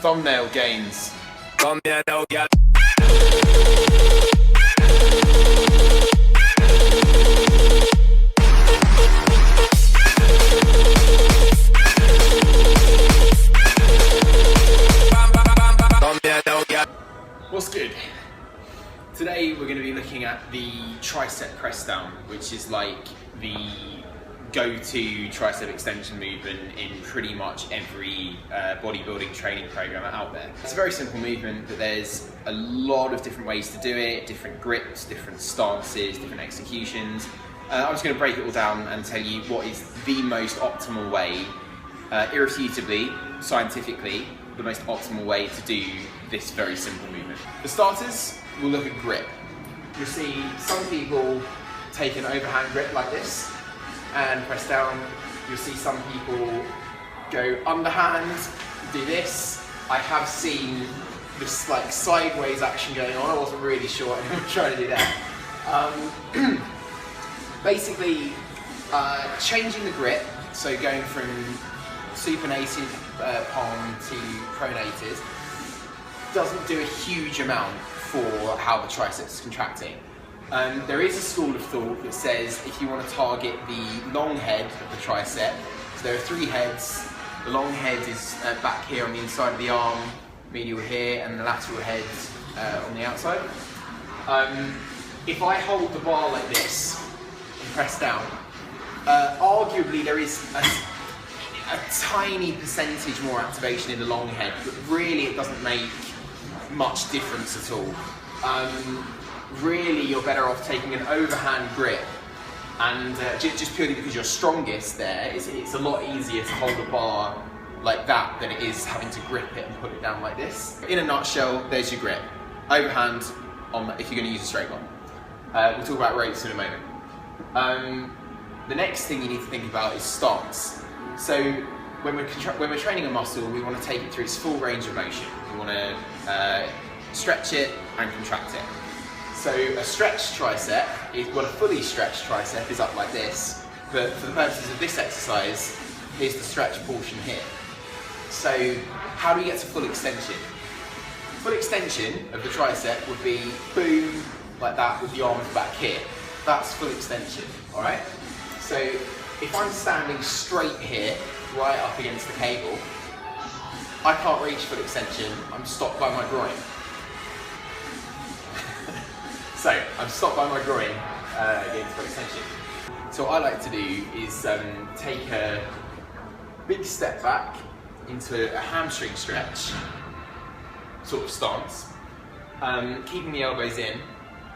thumbnail gains. What's good? Today we're going to be looking at the tricep press down, which is like the go-to tricep extension movement in pretty much every bodybuilding training program out there. It's a very simple movement, but there's a lot of different ways to do it, different grips, different stances, different executions. I'm just going to break it all down and tell you what is the most optimal way, irrefutably, scientifically, the most optimal way to do this very simple movement. For starters, we'll look at grip. You'll see some people take an overhand grip like this and press down. You'll see some people go underhand, do this. I have seen this like sideways action going on. I wasn't really sure what I was trying to do there. Basically, changing the grip, so going from supinated palm to pronated, doesn't do a huge amount for how the triceps is contracting. There is a school of thought that says if you want to target the long head of the tricep, so there are three heads. The long head is back here on the inside of the arm, medial here, and the lateral head on the outside. If I hold the bar like this and press down, arguably there is a tiny percentage more activation in the long head, but really it doesn't make much difference at all. Really, you're better off taking an overhand grip, and just purely because you're strongest there, it's a lot easier to hold a bar like that than it is having to grip it and put it down like this. In a nutshell, there's your grip. Overhand if you're going to use a straight one. We'll talk about ropes in a moment. The next thing you need to think about is stance. So when we're training a muscle, we want to take it through its full range of motion. We want to stretch it and contract it. So a stretched tricep a fully stretched tricep is up like this, but for the purposes of this exercise, here's the stretch portion here. So how do we get to full extension? Full extension of the tricep would be boom, like that, with the arms back here. That's full extension, all right? So if I'm standing straight here, right up against the cable, I can't reach full extension, I'm stopped by my groin. So, I'm stopped by my groin against full extension. So what I like to do is take a big step back into a hamstring stretch, sort of stance, keeping the elbows in,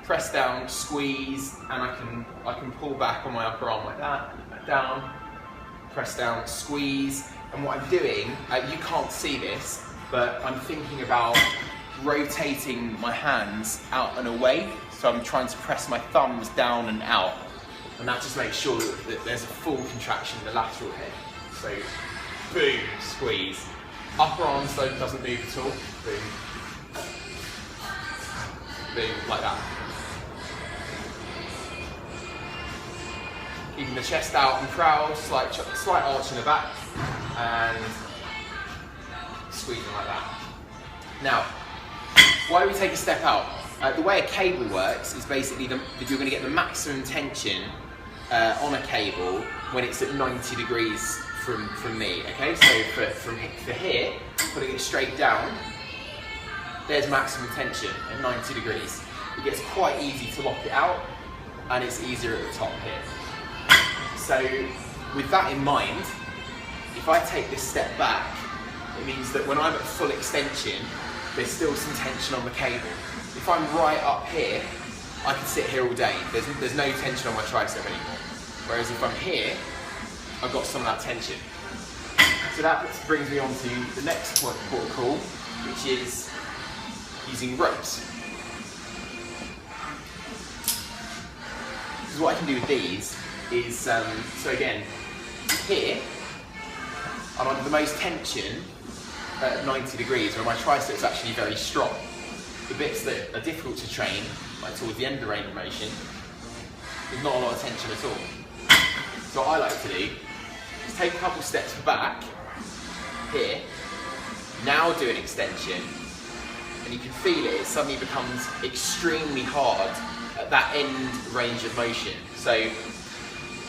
press down, squeeze, and I can pull back on my upper arm like that, down, press down, squeeze, and what I'm doing, you can't see this, but I'm thinking about rotating my hands out and away, so I'm trying to press my thumbs down and out, and that just makes sure that there's a full contraction in the lateral head. So, boom, squeeze. Upper arm doesn't move at all, boom, boom, like that. Keeping the chest out and proud, slight arch in the back, and squeezing like that. Now, why do we take a step out? The way a cable works is basically you're going to get the maximum tension on a cable when it's at 90 degrees from me, okay? So for here, putting it straight down, there's maximum tension at 90 degrees. It gets quite easy to lock it out, and it's easier at the top here. So with that in mind, if I take this step back, it means that when I'm at full extension, there's still some tension on the cable. If I'm right up here, I can sit here all day. There's no tension on my tricep anymore. Whereas if I'm here, I've got some of that tension. So that brings me on to the next point of call, which is using ropes. Because what I can do with these is, so again, here, I'm under the most tension at 90 degrees, where my triceps are actually very strong. The bits that are difficult to train, like towards the end of the range of motion, there's not a lot of tension at all. So what I like to do is take a couple steps back, here, Now do an extension, and you can feel it suddenly becomes extremely hard at that end range of motion. So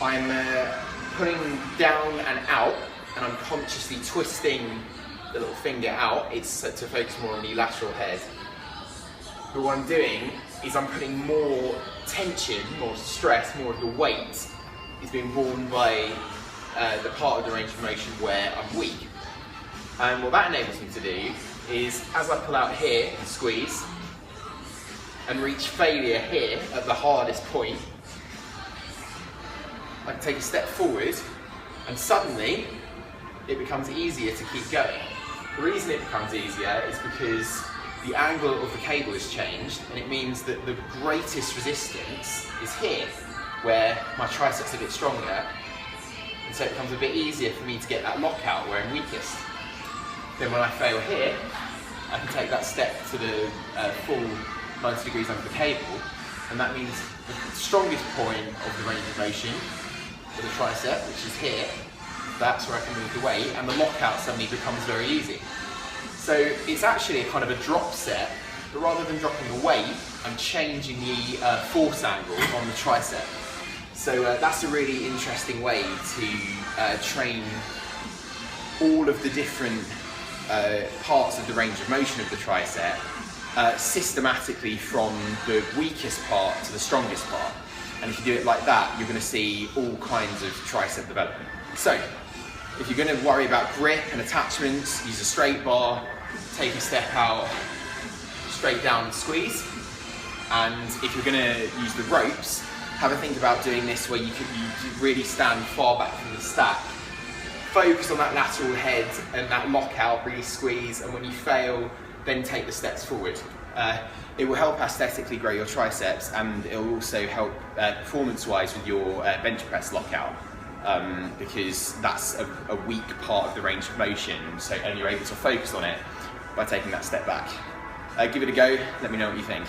I'm pulling down and out, and I'm consciously twisting the little finger out. It's to focus more on the lateral head. But what I'm doing is I'm putting more tension, more stress, more of the weight is being borne by the part of the range of motion where I'm weak. And what that enables me to do is, as I pull out here and squeeze, and reach failure here at the hardest point, I can take a step forward, and suddenly it becomes easier to keep going. The reason it becomes easier is because the angle of the cable has changed, and it means that the greatest resistance is here, where my triceps are a bit stronger, and so it becomes a bit easier for me to get that lockout where I'm weakest. Then when I fail here, I can take that step to the full 90 degrees under the cable, and that means the strongest point of the range of motion for the tricep, which is here, that's where I can move the weight, and the lockout suddenly becomes very easy. So it's actually a kind of a drop set, but rather than dropping the weight, I'm changing the force angle on the tricep. So that's a really interesting way to train all of the different parts of the range of motion of the tricep systematically from the weakest part to the strongest part. And if you do it like that, you're going to see all kinds of tricep development. So if you're going to worry about grip and attachments, use a straight bar, take a step out, straight down and squeeze. And if you're going to use the ropes, have a think about doing this where you really stand far back from the stack. Focus on that lateral head and that lockout, really squeeze, and when you fail, then take the steps forward. It will help aesthetically grow your triceps, and it will also help performance-wise with your bench press lockout. Because that's a weak part of the range of motion, so and you're able to focus on it by taking that step back. Give it a go, let me know what you think.